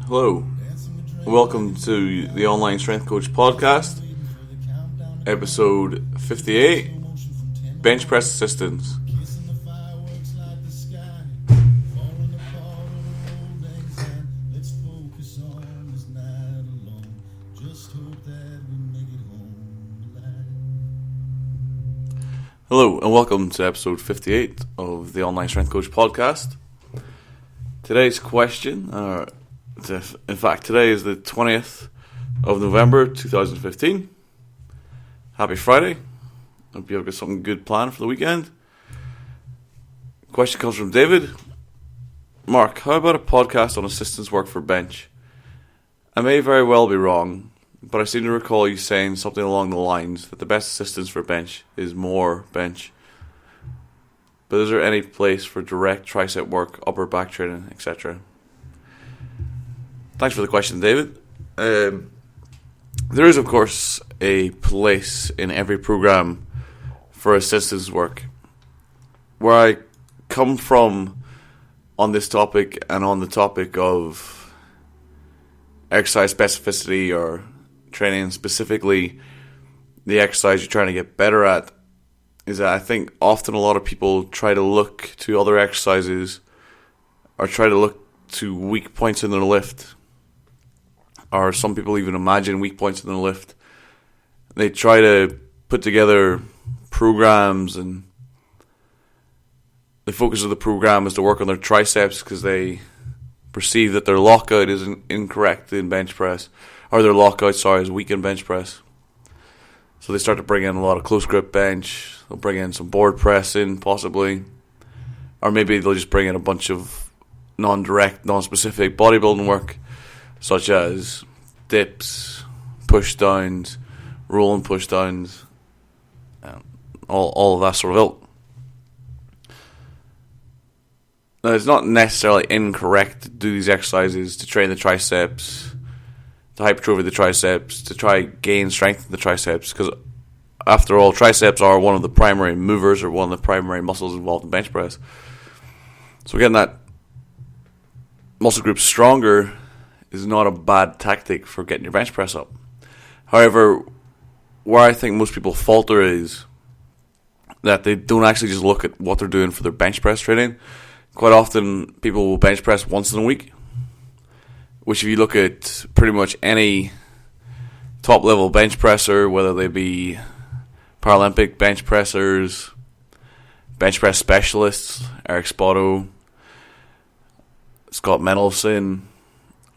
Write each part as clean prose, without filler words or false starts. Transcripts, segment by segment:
Hello, welcome to the Online Strength Coach Podcast, episode 58, Bench Press Assistance. Hello, and welcome to episode 58 of the Online Strength Coach Podcast. Today's question, in fact, today is the 20th of November 2015. Happy Friday. Hope you have got something good planned for the weekend. Question comes from David. Marc, how about a podcast on assistance work for bench? I may very well be wrong, but I seem to recall you saying something along the lines that the best assistance for bench is more bench. But is there any place for direct tricep work, upper back training, etc.? Thanks for the question, David. There is, of course, a place in every program for assistance work. Where I come from on this topic and on the topic of exercise specificity or training specifically the exercise you're trying to get better at, is that I think often a lot of people try to look to other exercises or try to look to weak points in their lift, or some people even imagine weak points in their lift. They try to put together programs, and the focus of the program is to work on their triceps because they perceive that their lockout is incorrect in bench press, or their lockout, is weak in bench press. So they start to bring in a lot of close grip bench. They'll bring in some board press in, possibly. Or maybe they'll just bring in a bunch of non-direct, non-specific bodybuilding work, such as dips, push downs, rolling push downs, all of that sort of ilk. Now, it's not necessarily incorrect to do these exercises to train the triceps, to hypertrophy the triceps, to try gain strength in the triceps, because after all, triceps are one of the primary movers or one of the primary muscles involved in bench press. So getting that muscle group stronger is not a bad tactic for getting your bench press up. However, where I think most people falter is that they don't actually just look at what they're doing for their bench press training. Quite often, people will bench press once in a week, which if you look at pretty much any top-level bench presser, whether they be Paralympic bench pressers, bench press specialists, Eric Spoto, Scott Mendelson,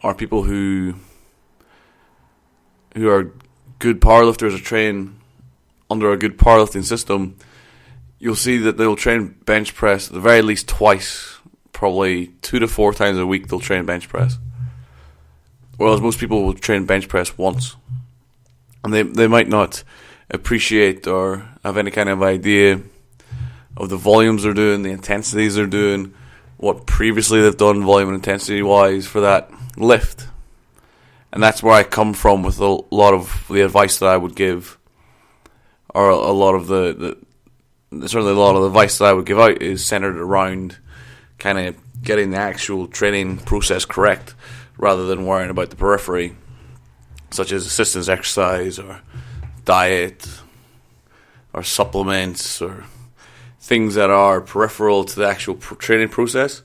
or people who are good powerlifters or train under a good powerlifting system, you'll see that they'll train bench press at the very least twice, probably 2 to 4 times a week they'll train bench press. Whereas most people will train bench press once. And they might not appreciate or have any kind of idea of the volumes they're doing, the intensities they're doing, what previously they've done volume and intensity wise for that lift. And that's where I come from with a lot of the advice that I would give, or a lot of certainly a lot of the advice that I would give out is centered around kind of getting the actual training process correct rather than worrying about the periphery, such as assistance exercise or diet or supplements or things that are peripheral to the actual training process.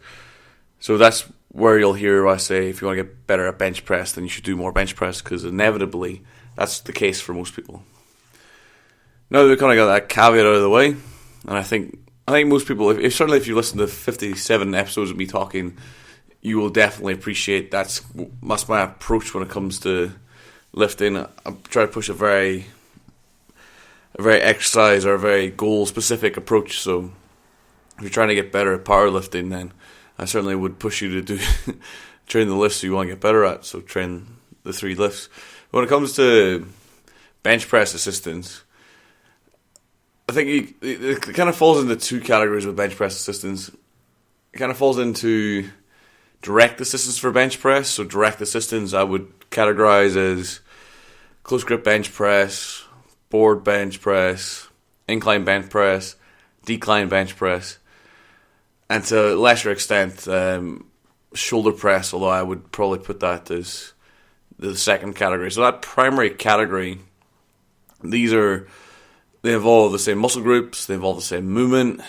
So that's where you'll hear I say if you want to get better at bench press, then you should do more bench press, because inevitably that's the case for most people. Now that we've kind of got that caveat out of the way, and I think most people, certainly if you listen to 57 episodes of me talking, you will definitely appreciate that's my approach when it comes to lifting. I try to push a very exercise or a very goal specific approach. So if you're trying to get better at powerlifting, then I certainly would push you to train the lifts you want to get better at. So train the 3 lifts. When it comes to bench press assistance, I think it kind of falls into 2 categories with bench press assistance. It kind of falls into direct assistance for bench press. So direct assistance I would categorize as close grip bench press, board bench press, incline bench press, decline bench press, and to a lesser extent shoulder press, although I would probably put that as the second category. So that primary category, they involve the same muscle groups, they involve the same movement.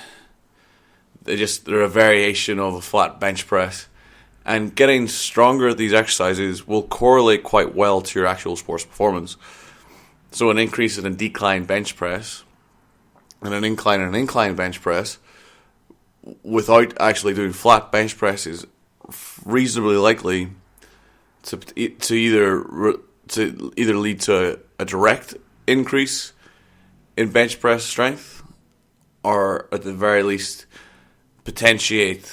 They're a variation of a flat bench press. And getting stronger at these exercises will correlate quite well to your actual sports performance. So an increase in a decline bench press and an incline bench press without actually doing flat bench press is reasonably likely to either lead to a direct increase in bench press strength, or at the very least potentiate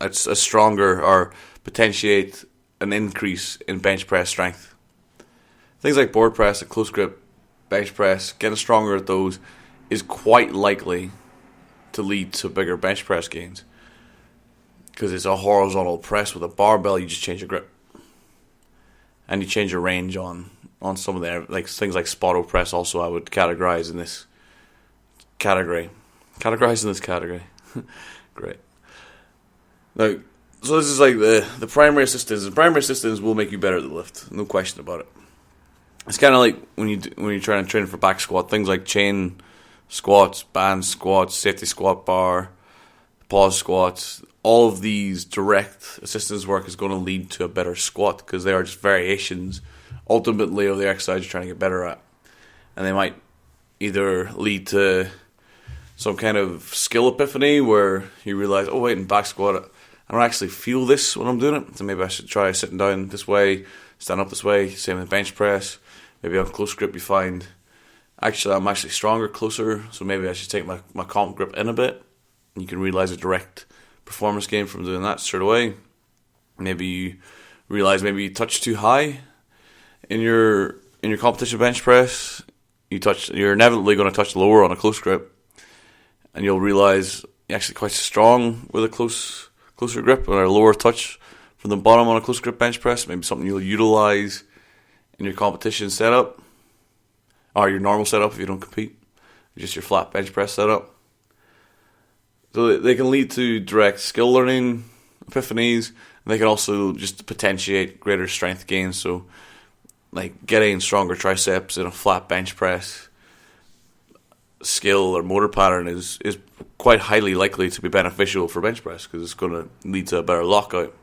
a stronger, or potentiate an increase in bench press strength. Things like board press and close grip bench press, getting stronger at those is quite likely to lead to bigger bench press gains, because it's a horizontal press with a barbell. You just change your grip and you change your range on some of the, like, things like spotto press. Also, I would categorize in this category. Great. Now, so this is like the primary assistance. And primary assistance will make you better at the lift, no question about it. It's kind of like when you're trying to train for back squat, things like chain squats, band squats, safety squat bar, pause squats. All of these direct assistance work is going to lead to a better squat, because they are just variations ultimately of the exercise you're trying to get better at. And they might either lead to some kind of skill epiphany where you realize, oh wait, in back squat I don't actually feel this when I'm doing it, so maybe I should try sitting down this way, stand up this way. Same with bench press. Maybe on close grip you find, actually I'm actually stronger closer, so maybe I should take my comp grip in a bit. And you can realize a direct performance gain from doing that straight away. Maybe you realize maybe you touch too high in your competition bench press. You're inevitably going to touch lower on a close grip, and you'll realize you're actually quite strong with a closer grip or a lower touch from the bottom on a close grip bench press. Maybe something you'll utilize in your competition setup, or your normal setup if you don't compete, just your flat bench press setup. So they can lead to direct skill learning epiphanies, and they can also just potentiate greater strength gains. So, like, getting stronger triceps in a flat bench press skill or motor pattern is quite highly likely to be beneficial for bench press, because it's going to lead to a better lockout.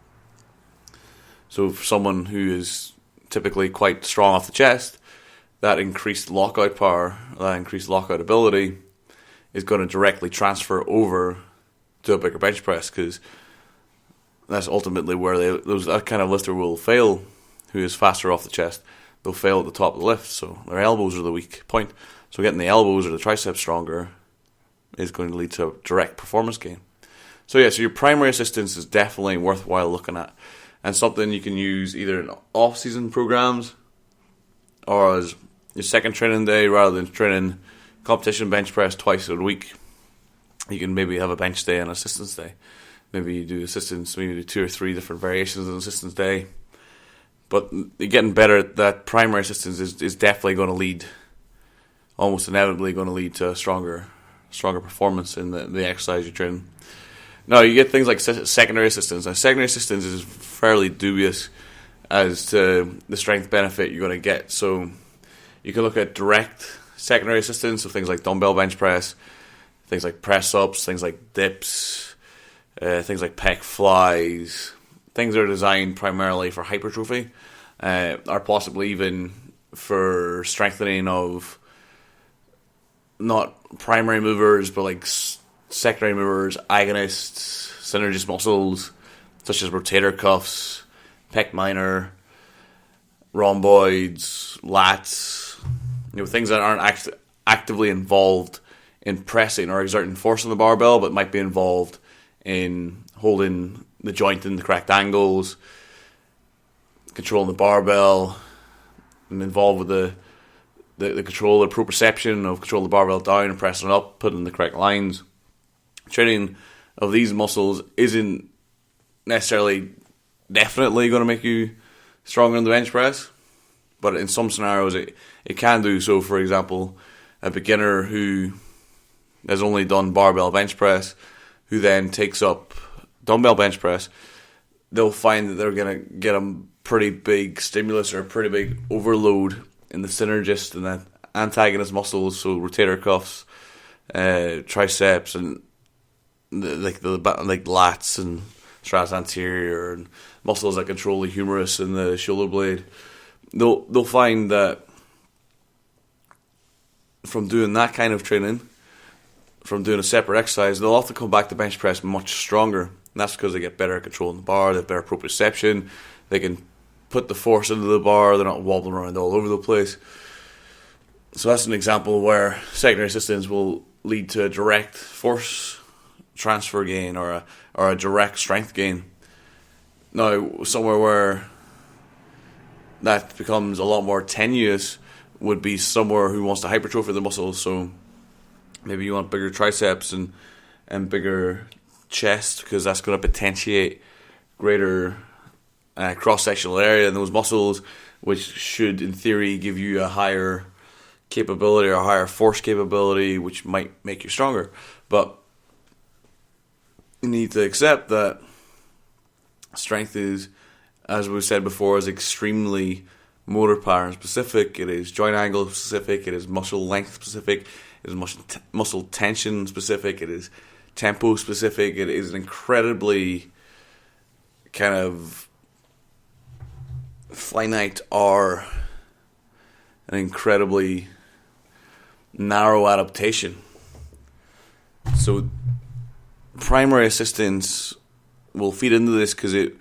So for someone who is typically quite strong off the chest, that increased lockout power, that increased lockout ability is going to directly transfer over to a bigger bench press, because that's ultimately where that kind of lifter will fail, who is faster off the chest. They'll fail at the top of the lift, so their elbows are the weak point. So getting the elbows or the triceps stronger is going to lead to a direct performance gain. So your primary assistance is definitely worthwhile looking at, and something you can use either in off-season programs or as your second training day, rather than training competition bench press twice a week. You can maybe have a bench day and assistance day. Maybe you do assistance, maybe do 2 or 3 different variations of assistance day. But getting better at that primary assistance is definitely going to lead, almost inevitably going to lead to a stronger performance in the exercise you're training. Now, you get things like secondary assistance. Now, secondary assistance is fairly dubious as to the strength benefit you're going to get. So you can look at direct secondary assistance, so things like dumbbell bench press, things like press-ups, things like dips, things like pec flies. Things that are designed primarily for hypertrophy, or possibly even for strengthening of not primary movers, but like secondary movers, agonists, synergist muscles, such as rotator cuffs, pec minor, rhomboids, lats, things that aren't actively involved in pressing or exerting force on the barbell, but might be involved in holding the joint in the correct angles, controlling the barbell, and involved with the control, the proprioception of controlling the barbell down and pressing it up, putting in the correct lines. Training of these muscles isn't necessarily definitely going to make you stronger in the bench press, but in some scenarios it can do so. For example, a beginner who has only done barbell bench press, who then takes up dumbbell bench press, they'll find that they're going to get a pretty big stimulus or a pretty big overload in the synergist and the antagonist muscles, so rotator cuffs, triceps, and like lats and stratus anterior, and muscles that control the humerus and the shoulder blade. They'll find that from doing that kind of training, from doing a separate exercise, they'll often come back to bench press much stronger. And that's because they get better at controlling the bar, they have better proprioception, they can put the force into the bar, they're not wobbling around all over the place. So that's an example where secondary assistance will lead to a direct force transfer gain or a direct strength gain. Now, somewhere where that becomes a lot more tenuous would be somewhere who wants to hypertrophy the muscles. So maybe you want bigger triceps and bigger chest, because that's going to potentiate greater cross-sectional area in those muscles, which should, in theory, give you a higher capability or a higher force capability, which might make you stronger. But you need to accept that strength is, as we've said before, is extremely motor pattern specific. It is joint angle specific. It is muscle length specific. It is muscle tension specific. It is tempo specific. It is an incredibly kind of finite or an incredibly narrow adaptation. So primary assistance will feed into this because it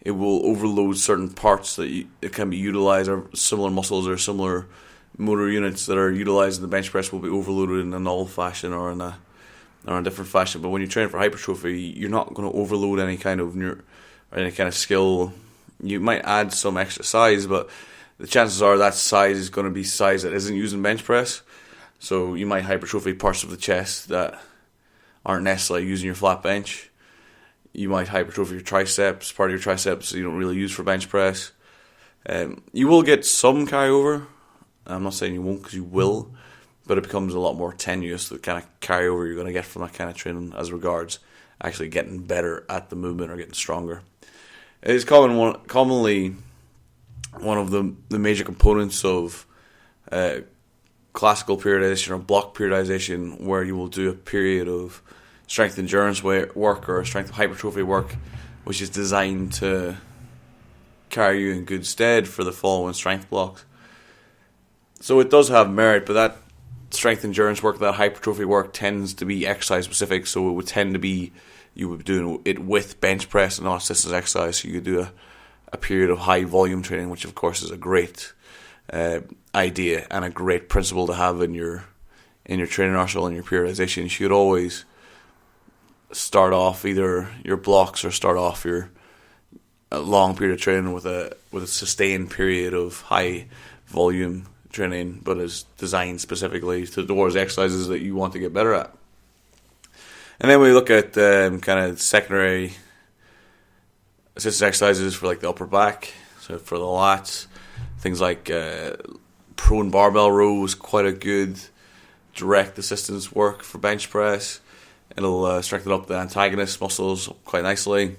will overload certain parts that it can be utilized, or similar muscles or similar motor units that are utilized in the bench press will be overloaded in a null fashion or in a different fashion. But when you train for hypertrophy, you're not going to overload any kind of skill. You might add some extra size, but the chances are that size is going to be size that isn't used in bench press. So you might hypertrophy parts of the chest that aren't necessarily using your flat bench. You might hypertrophy your triceps, part of your triceps you don't really use for bench press. You will get some carryover. I'm not saying you won't, because you will, but it becomes a lot more tenuous, the kind of carryover you're going to get from that kind of training as regards actually getting better at the movement or getting stronger. It is commonly one of the major components of classical periodization or block periodization, where you will do a period of strength endurance work or strength hypertrophy work, which is designed to carry you in good stead for the following strength blocks. So it does have merit, but that strength endurance work, that hypertrophy work, tends to be exercise specific. So it would tend to be, you would be doing it with bench press and not assistance exercise. So you could do a period of high volume training, which of course is a great idea and a great principle to have in your training arsenal and your periodization. You should always start off either your blocks or start off your long period of training with a sustained period of high volume training, but is designed specifically towards exercises that you want to get better at. And then we look at kind of secondary assistance exercises for like the upper back. So for the lats, things like prone barbell rows, quite a good direct assistance work for bench press. It'll strengthen up the antagonist muscles quite nicely.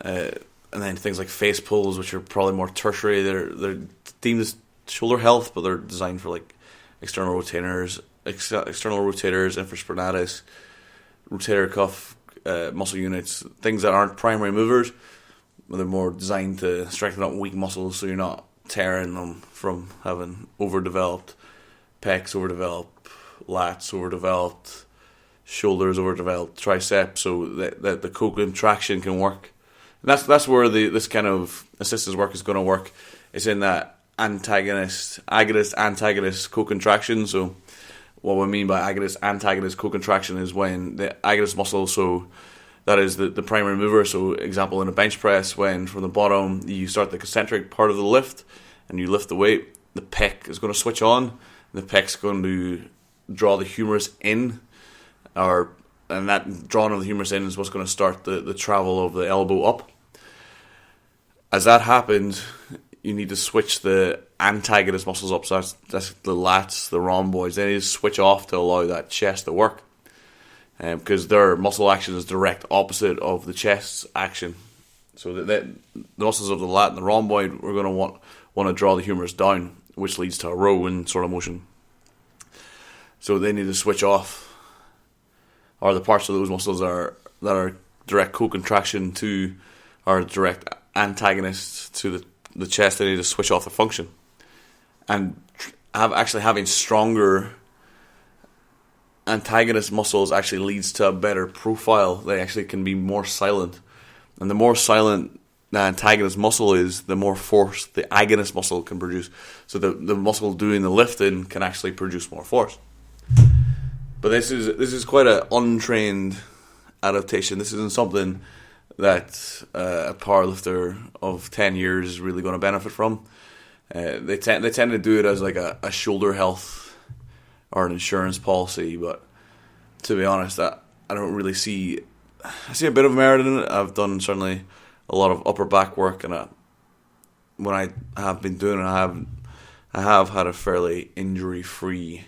And then things like face pulls, which are probably more tertiary. They're deemed as shoulder health, but they're designed for like external rotators, infraspinatus, rotator cuff muscle units, things that aren't primary movers, but they're more designed to strengthen up weak muscles, so you're not tearing them from having overdeveloped pecs, overdeveloped lats, overdeveloped shoulders, overdeveloped triceps, so that the co-contraction can work. And that's where this kind of assistance work is going to work. It's in that agonist-antagonist co-contraction. So what we mean by agonist-antagonist co-contraction is when the agonist muscle, so that is the primary mover. So example, in a bench press, when from the bottom you start the concentric part of the lift and you lift the weight, the pec is going to switch on, and the pec's going to draw the humerus in, and that drawing of the humerus in is what's going to start the travel of the elbow up. As that happens, you need to switch the antagonist muscles up. So that's the lats, the rhomboids. They need to switch off to allow that chest to work. because their muscle action is direct opposite of the chest's action. So the muscles of the lat and the rhomboid, we're going to want to draw the humerus down, which leads to a row in sort of motion. So they need to switch off, or the parts of those muscles that are direct co-contraction to, or direct antagonists to the chest, they need to switch off the function. And having stronger antagonist muscles actually leads to a better profile. They actually can be more silent. And the more silent the antagonist muscle is, the more force the agonist muscle can produce. So the muscle doing the lifting can actually produce more force. But this is quite an untrained adaptation. This isn't something that a powerlifter of 10 years is really going to benefit from. They tend to do it as like a shoulder health or an insurance policy, but to be honest, I don't really see. I see a bit of merit in it. I've done certainly a lot of upper back work, and when I have been doing it, I have had a fairly injury-free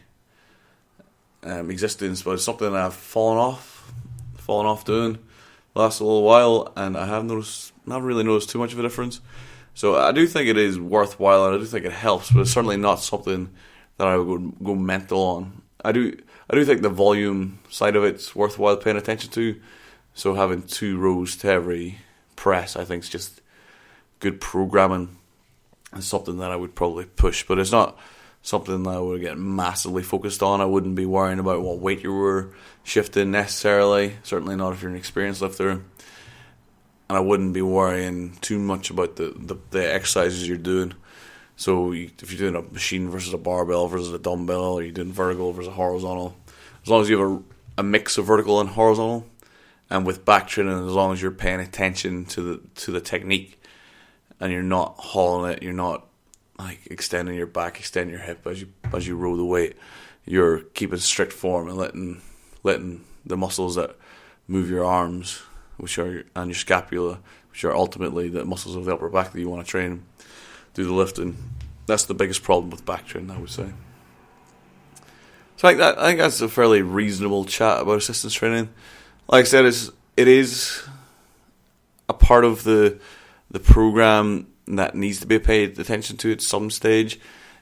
existence, but it's something that I've fallen off doing the last little while, and I have not really noticed too much of a difference. So I do think it is worthwhile, and I do think it helps, but it's certainly not something that I would go mental on. I do think the volume side of it's worthwhile paying attention to. So having 2 rows to every press, I think, is just good programming and something that I would probably push. But it's not something that I would get massively focused on. I wouldn't be worrying about what weight you were shifting necessarily. Certainly not if you're an experienced lifter. And I wouldn't be worrying too much about the exercises you're doing. So if you're doing a machine versus a barbell versus a dumbbell, or you're doing vertical versus horizontal, as long as you have a mix of vertical and horizontal, and with back training, as long as you're paying attention to the technique, and you're not hauling it, you're not like extending your back, extending your hip as you row the weight, you're keeping strict form and letting the muscles that move your arms, and your scapula, which are ultimately the muscles of the upper back that you want to train, do the lifting. That's the biggest problem with back training, I would say. So I think that's a fairly reasonable chat about assistance training. Like I said, it is a part of the program that needs to be paid attention to at some stage.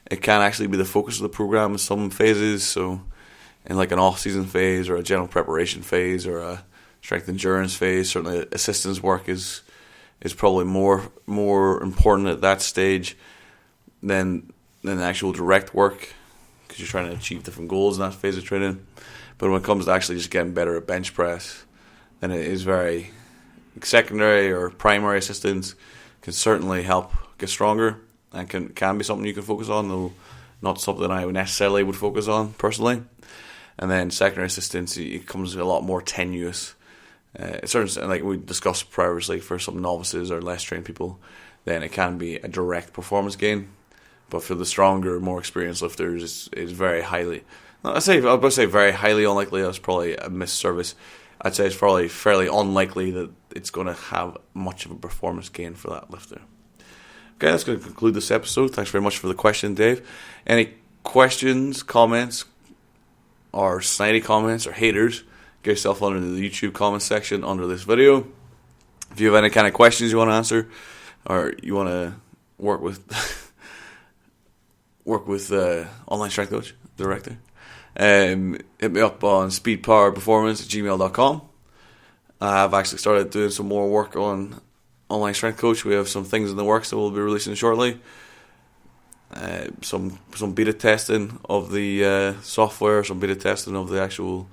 It can actually be the focus of the program in some phases. So in like an off-season phase, or a general preparation phase, or a strength endurance phase, certainly assistance work is probably more important at that stage than the actual direct work, because you're trying to achieve different goals in that phase of training. But when it comes to actually just getting better at bench press, then it is very secondary or primary assistance can certainly help get stronger, and can be something you can focus on, though not something I necessarily would focus on personally. And then secondary assistance, it comes a lot more tenuous. Certainly, like we discussed previously, for some novices or less trained people, then it can be a direct performance gain. But for the stronger, more experienced lifters, it's very highly. I would say very highly unlikely. That's probably a misservice. I'd say it's probably fairly unlikely that it's going to have much of a performance gain for that lifter. Okay, that's going to conclude this episode. Thanks very much for the question, Dave. Any questions, comments, or snidey comments, or haters, get yourself under the YouTube comment section under this video. If you have any kind of questions you want to answer, or you want to work with online strength coach director, hit me up on speedpowerperformance@gmail.com. I've actually started doing some more work on online strength coach. We have some things in the works that we'll be releasing shortly. Some beta testing of the software, some beta testing of the actual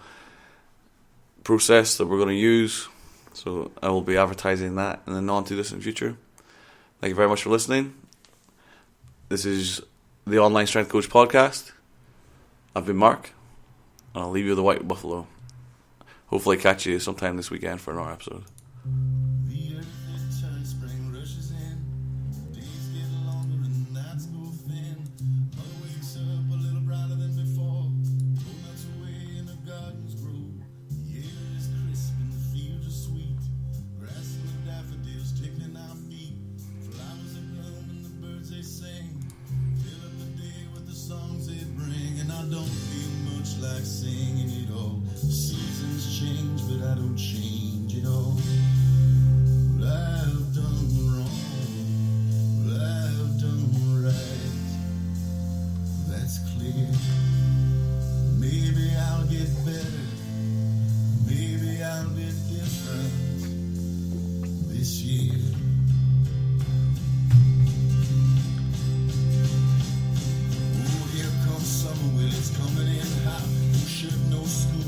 process that we're going to use. So I will be advertising that in the non-too-distant future. Thank you very much for listening. This is the Online Strength Coach Podcast. I've been Marc, and I'll leave you with the White Buffalo. Hopefully catch you sometime this weekend for another episode. Don't feel much like singing it all. Seasons change, but I don't change it all. What I've done wrong, what I've done right, that's clear. Maybe I'll get better, maybe I'll be different this year. Oh, here comes summer, well, it's coming in hot. You should know school